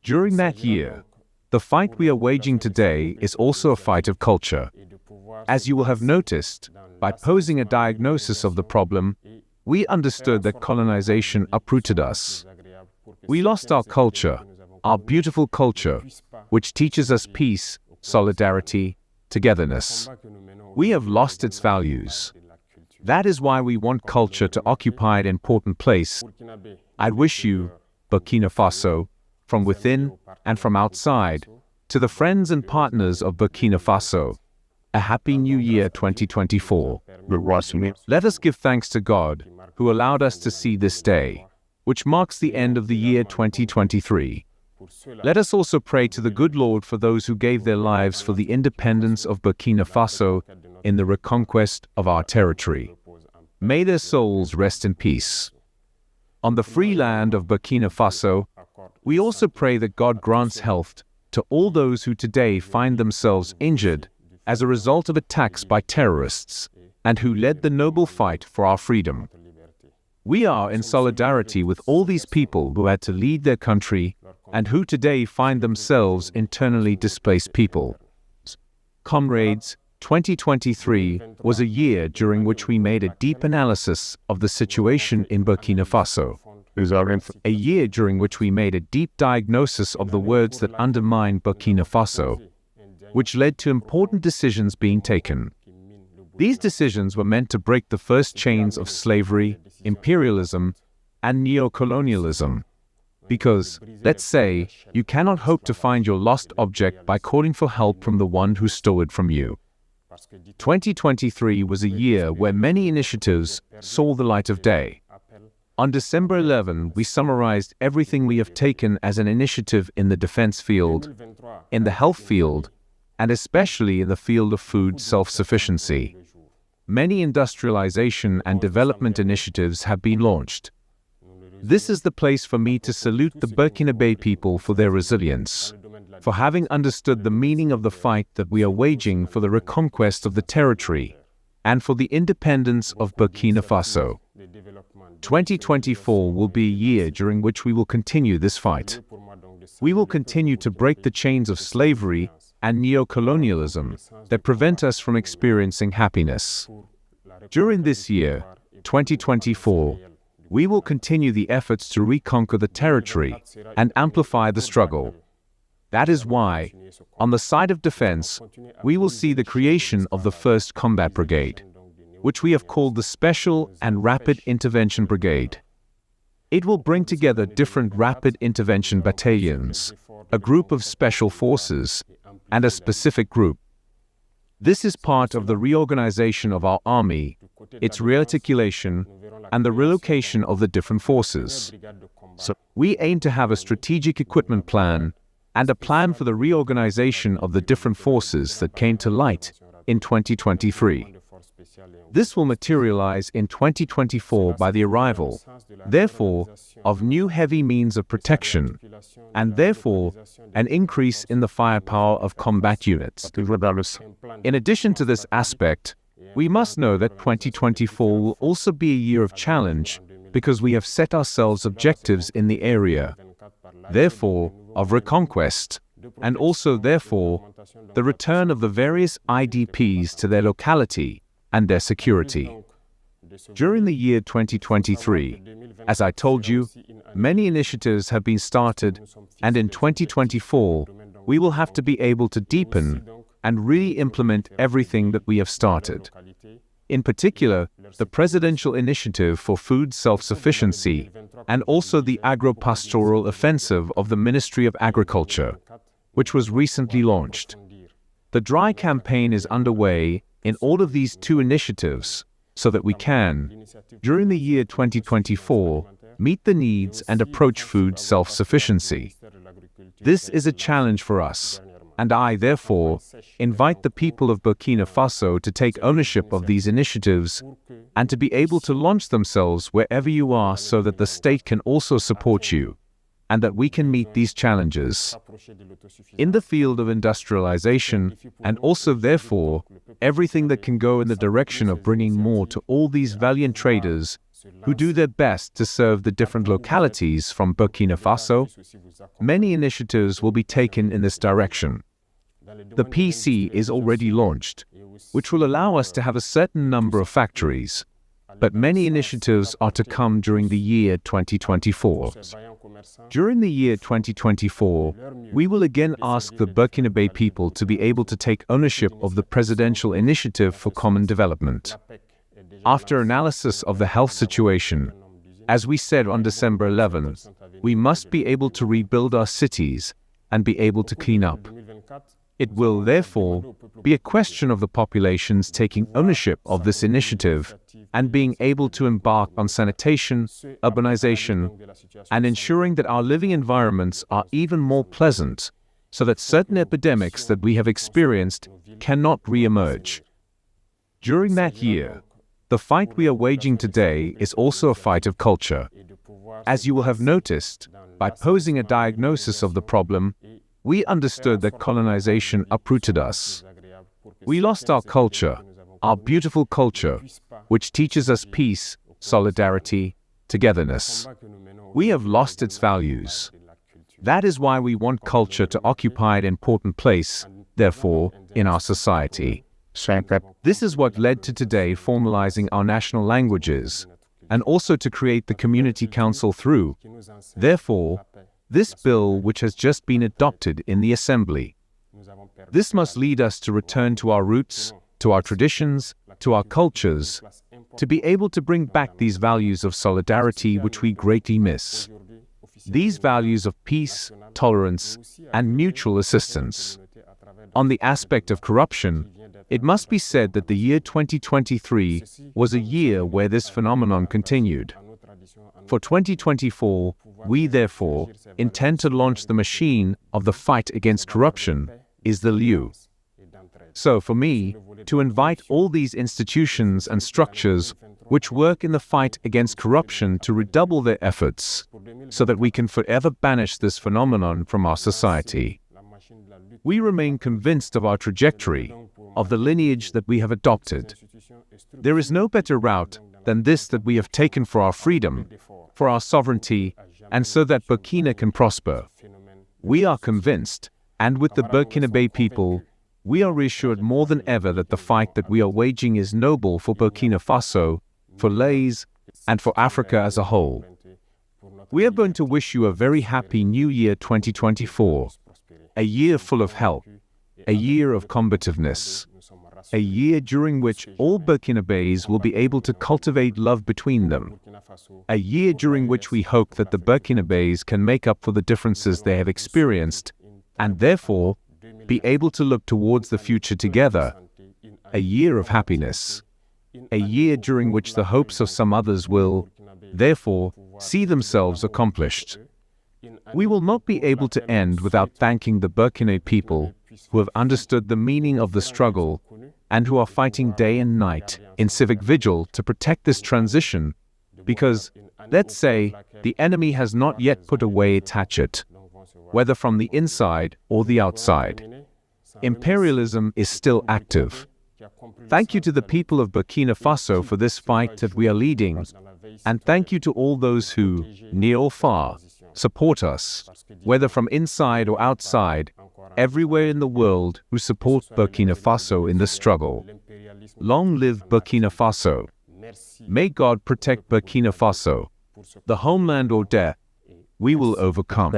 During that year, the fight we are waging today is also a fight of culture. As you will have noticed, by posing a diagnosis of the problem, we understood that colonization uprooted us. We lost our culture, our beautiful culture, which teaches us peace, solidarity, togetherness. We have lost its values. That is why we want culture to occupy an important place. I wish you, Burkina Faso, from within and from outside, to the friends and partners of Burkina Faso, a Happy New Year 2024. Let us give thanks to God, who allowed us to see this day, which marks the end of the year 2023. Let us also pray to the good Lord for those who gave their lives for the independence of Burkina Faso in the reconquest of our territory. May their souls rest in peace. On the free land of Burkina Faso, we also pray that God grants health to all those who today find themselves injured as a result of attacks by terrorists and who led the noble fight for our freedom. We are in solidarity with all these people who had to lead their country and who today find themselves internally displaced people. Comrades, 2023 was a year during which we made a deep analysis of the situation in Burkina Faso. A year during which we made a deep diagnosis of the words that undermine Burkina Faso, which led to important decisions being taken. These decisions were meant to break the first chains of slavery, imperialism, and neocolonialism. Because, let's say, you cannot hope to find your lost object by calling for help from the one who stole it from you. 2023 was a year where many initiatives saw the light of day. On December 11, we summarized everything we have taken as an initiative in the defense field, in the health field, and especially in the field of food self-sufficiency. Many industrialization and development initiatives have been launched. This is the place for me to salute the Burkinabe people for their resilience, for having understood the meaning of the fight that we are waging for the reconquest of the territory, and for the independence of Burkina Faso. 2024 will be a year during which we will continue this fight. We will continue to break the chains of slavery and neocolonialism that prevent us from experiencing happiness. During this year, 2024, we will continue the efforts to reconquer the territory and amplify the struggle. That is why, on the side of defense, we will see the creation of the 1st Combat Brigade, which we have called the Special and Rapid Intervention Brigade. It will bring together different rapid intervention battalions, a group of special forces, and a specific group. This is part of the reorganization of our army, its rearticulation, and the relocation of the different forces. So we aim to have a strategic equipment plan and a plan for the reorganization of the different forces that came to light in 2023. This will materialize in 2024 by the arrival, therefore, of new heavy means of protection, and therefore, an increase in the firepower of combat units. In addition to this aspect, we must know that 2024 will also be a year of challenge because we have set ourselves objectives in the area, therefore, of reconquest, and also, therefore, the return of the various IDPs to their locality and their security. During the year 2023, as I told you, many initiatives have been started, and in 2024, we will have to be able to deepen and really implement everything that we have started. In particular, the Presidential Initiative for Food Self-Sufficiency and also the Agro-Pastoral Offensive of the Ministry of Agriculture, which was recently launched. The dry campaign is underway in all of these two initiatives so that we can, during the year 2024, meet the needs and approach food self-sufficiency. This is a challenge for us, and I, therefore, invite the people of Burkina Faso to take ownership of these initiatives and to be able to launch themselves wherever you are so that the state can also support you, and that we can meet these challenges. In the field of industrialization, and also, therefore, everything that can go in the direction of bringing more to all these valiant traders who do their best to serve the different localities from Burkina Faso. Many initiatives will be taken in this direction. The PC is already launched, which will allow us to have a certain number of factories, but many initiatives are to come during the year 2024. During the year 2024, we will again ask the Burkinabe people to be able to take ownership of the Presidential Initiative for Common Development. After analysis of the health situation, as we said on December 11, we must be able to rebuild our cities and be able to clean up. It will, therefore, be a question of the populations taking ownership of this initiative and being able to embark on sanitation, urbanization, and ensuring that our living environments are even more pleasant, so that certain epidemics that we have experienced cannot re-emerge. During that year, the fight we are waging today is also a fight of culture. As you will have noticed, by posing a diagnosis of the problem, we understood that colonization uprooted us. We lost our culture, our beautiful culture, which teaches us peace, solidarity, togetherness. We have lost its values. That is why we want culture to occupy an important place, therefore, in our society. This is what led to today formalizing our national languages, and also to create the Community Council through, therefore, this bill which has just been adopted in the Assembly. This must lead us to return to our roots, to our traditions, to our cultures, to be able to bring back these values of solidarity which we greatly miss. These values of peace, tolerance, and mutual assistance. On the aspect of corruption, it must be said that the year 2023 was a year where this phenomenon continued. For 2024, we therefore intend to launch the machine of the fight against corruption, is the lieu. So for me, to invite all these institutions and structures which work in the fight against corruption to redouble their efforts, so that we can forever banish this phenomenon from our society. We remain convinced of our trajectory, of the lineage that we have adopted. There is no better route than this that we have taken for our freedom, for our sovereignty, and so that Burkina can prosper. We are convinced, and with the Burkinabe people, we are reassured more than ever that the fight that we are waging is noble for Burkina Faso, for Lays, and for Africa as a whole. We are going to wish you a very happy New Year 2024, a year full of health, a year of combativeness, a year during which all Burkinabes will be able to cultivate love between them, a year during which we hope that the Burkinabes can make up for the differences they have experienced, and therefore be able to look towards the future together, a year of happiness, a year during which the hopes of some others will, therefore, see themselves accomplished. We will not be able to end without thanking the Burkina people who have understood the meaning of the struggle and who are fighting day and night in civic vigil to protect this transition, because, let's say, the enemy has not yet put away its hatchet, whether from the inside or the outside. Imperialism is still active. Thank you to the people of Burkina Faso for this fight that we are leading, and thank you to all those who, near or far, support us, whether from inside or outside, everywhere in the world who support Burkina Faso in the struggle. Long live Burkina Faso. May God protect Burkina Faso. The homeland or death, we will overcome.